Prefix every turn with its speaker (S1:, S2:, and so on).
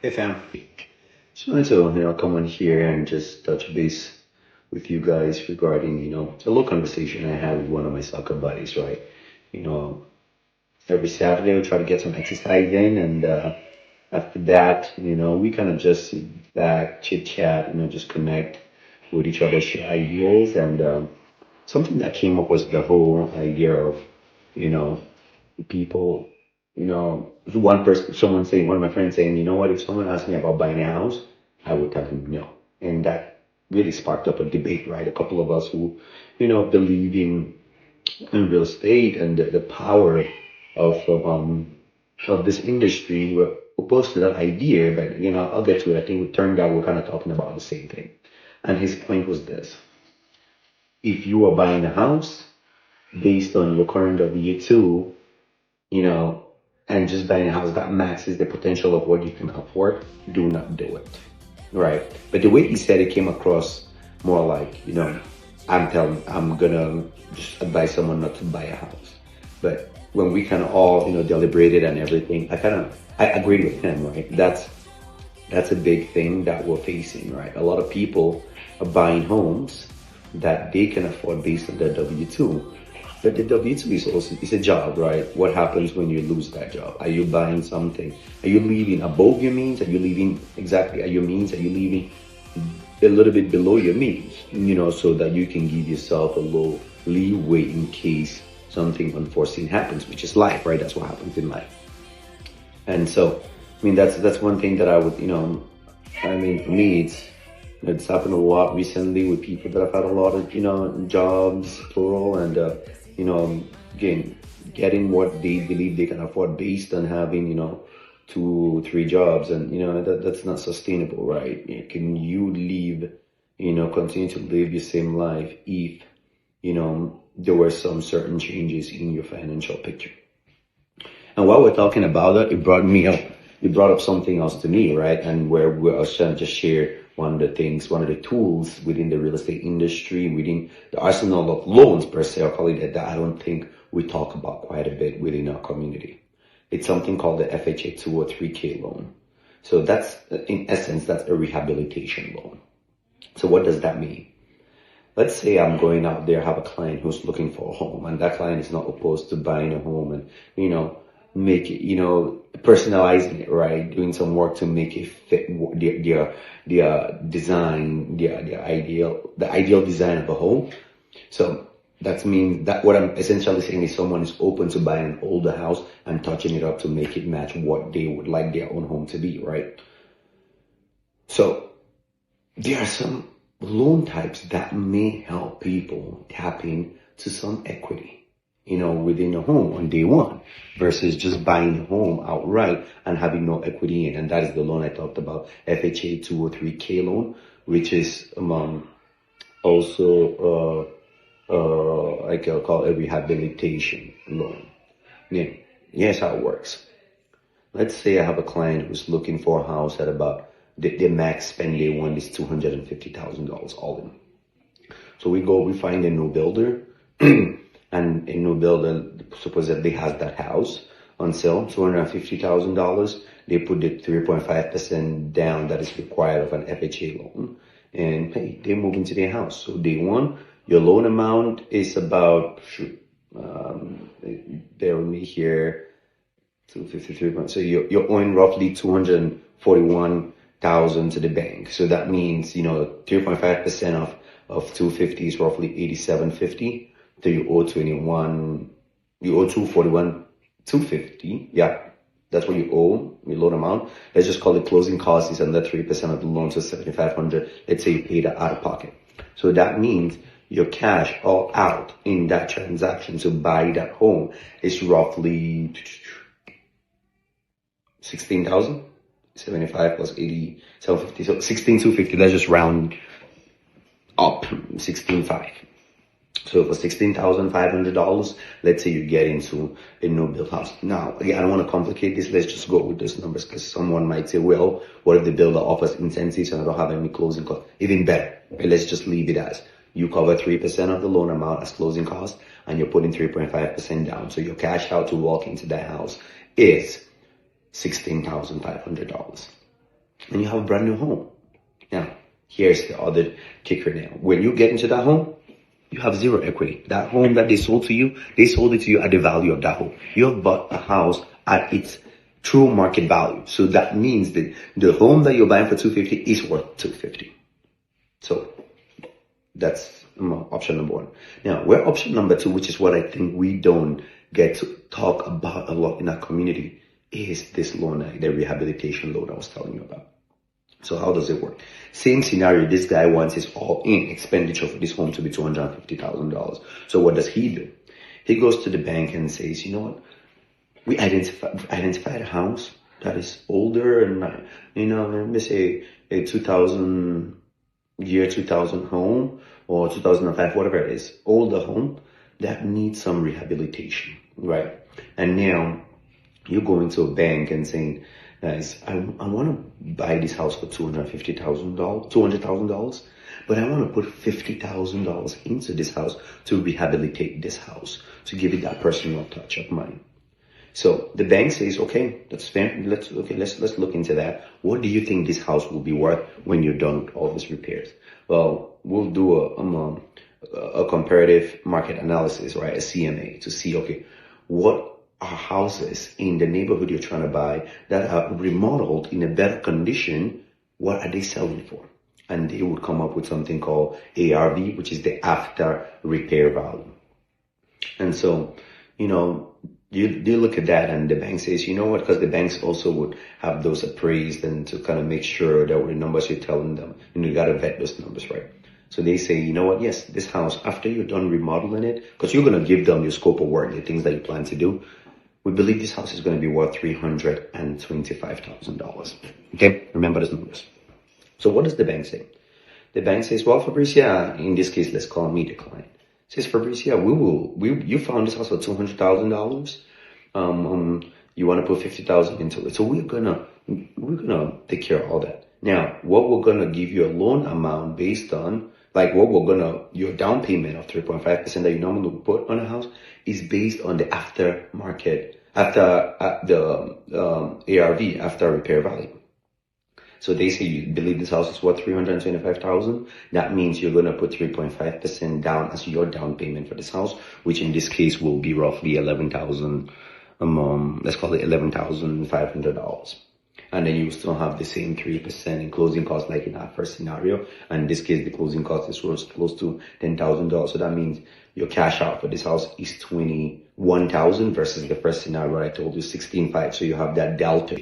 S1: Hey fam, just wanted to come on here and just touch base with you guys regarding a little conversation I had with one of my soccer buddies, right? You know, every Saturday we try to get some exercise in, and after that, we kind of just sit back, chit chat, just connect with each other, share ideas, and something that came up was the whole idea of you know people, one person, someone saying, one of my friends saying, you know what, if someone asked me about buying a house, I would tell them no. And that really sparked up a debate, right? A couple of us who, believe in real estate and the power of this industry were opposed to that idea. But, I'll get to it. I think it turned out we're kind of talking about the same thing. And his point was this: if you are buying a house based on your current W-2, you know, and just buying a house that maxes the potential of what you can afford, do not do it. Right. But the way he said it came across more like, I'm gonna just advise someone not to buy a house. But when we kind of all, deliberated and everything, I agreed with him, right? That's a big thing that we're facing, right? A lot of people are buying homes that they can afford based on their W-2. But the W-2 is also, it's a job, right? What happens when you lose that job? Are you buying something? Are you leaving above your means? Are you leaving exactly at your means? Are you leaving a little bit below your means? So that you can give yourself a little leeway in case something unforeseen happens, which is life, right? That's what happens in life. And so, that's one thing that I would, for me, it's happened a lot recently with people that have had a lot of, jobs, plural, and, again, getting what they believe they can afford based on having, two, three jobs. And, that's not sustainable, right? Can you live, continue to live your same life if, there were some certain changes in your financial picture? And while we're talking about that, it brought up something else to me, right? And where I was trying to just share one of the tools within the real estate industry, within the arsenal of loans per se, I'll call it that I don't think we talk about quite a bit within our community. It's something called the FHA 203K loan. So that's, in essence, that's a rehabilitation loan. So what does that mean? Let's say I'm going out there, have a client who's looking for a home, and that client is not opposed to buying a home and, make it, personalizing it, right? Doing some work to make it fit their design, the ideal design of a home. So that means that what I'm essentially saying is someone is open to buying an older house and touching it up to make it match what they would like their own home to be, right? So there are some loan types that may help people tap into some equity, within a home on day one versus just buying a home outright and having no equity in. And that is the loan I talked about, FHA 203K loan, which is also like I'll call a rehabilitation loan. Yeah, here's how it works. Let's say I have a client who's looking for a house at about the max spend they want is $250,000 all in. So we find a new builder, and a new builder supposedly has that house on sale, $250,000. They put the 3.5% down that is required of an FHA loan, and hey, they move into their house. So day one, your loan amount is about, bear with me here, 253. So you're owing roughly 241,000 to the bank. So that means 3.5% of 250 is roughly 8750. So you owe 241, 250. Yeah, that's what you owe, your loan amount. Let's just call it closing costs is under 3% of the loan, so 7,500. Let's say you pay that out of pocket. So that means your cash all out in that transaction to buy that home is roughly 16,000, 75 plus 80, 750. So 16,250. Let's just round up, 16,500. So for $16,500, let's say you get into a new build house. Now, again, I don't want to complicate this. Let's just go with those numbers because someone might say, well, what if the builder offers incentives and I don't have any closing costs? Even better. Okay, let's just leave it as you cover 3% of the loan amount as closing costs and you're putting 3.5% down. So your cash out to walk into that house is $16,500. and you have a brand new home. Now, here's the other kicker now. When you get into that home, you have zero equity. That home that they sold to you, they sold it to you at the value of that home. You have bought a house at its true market value. So that means that the home that you're buying for $250 is worth $250. So that's option number one. Now, we're option number two, which is what I think we don't get to talk about a lot in our community, is this loan, the rehabilitation loan I was telling you about. So how does it work? Same scenario. This guy wants his all-in expenditure for this home to be $250,000. So what does he do? He goes to the bank and says, you know what? We identified a house that is older and, let me say a 2000 home or 2005, whatever it is, older home that needs some rehabilitation, right? And now you're going to a bank and saying, guys, I want to buy this house for $200,000, but I want to put $50,000 into this house to rehabilitate this house, to give it that personal touch of mine. So the bank says, okay, that's fair. Let's look into that. What do you think this house will be worth when you're done with all these repairs? Well, we'll do a comparative market analysis, right? A CMA, to see, okay, what are houses in the neighborhood you're trying to buy that are remodeled in a better condition? What are they selling for? And they would come up with something called ARV, which is the after repair value. And so, you look at that and the bank says, you know what, because the banks also would have those appraised and to kind of make sure that the numbers you're telling them, you got to vet those numbers, right? So they say, you know what, yes, this house, after you're done remodeling it, because you're going to give them your scope of work, the things that you plan to do, we believe this house is going to be worth $325,000. Okay, remember those numbers. So what does the bank say? The bank says, well, Fabrice, in this case, let's call me the client. Says, Fabrice, you found this house for $200,000. You want to put $50,000 into it. So we're gonna take care of all that. Now, what we're gonna give you a loan amount based on, your down payment of 3.5% that you normally would put on a house is based on the ARV, after repair value. So they say you believe this house is worth $325,000. That means you're going to put 3.5% down as your down payment for this house, which in this case will be roughly $11,000. Let's call it $11,500. And then you still have the same 3% in closing costs like in our first scenario. And in this case, the closing cost is close to $10,000. So that means your cash out for this house is $21,000 versus the first scenario where I told you $16,500. So you have that delta.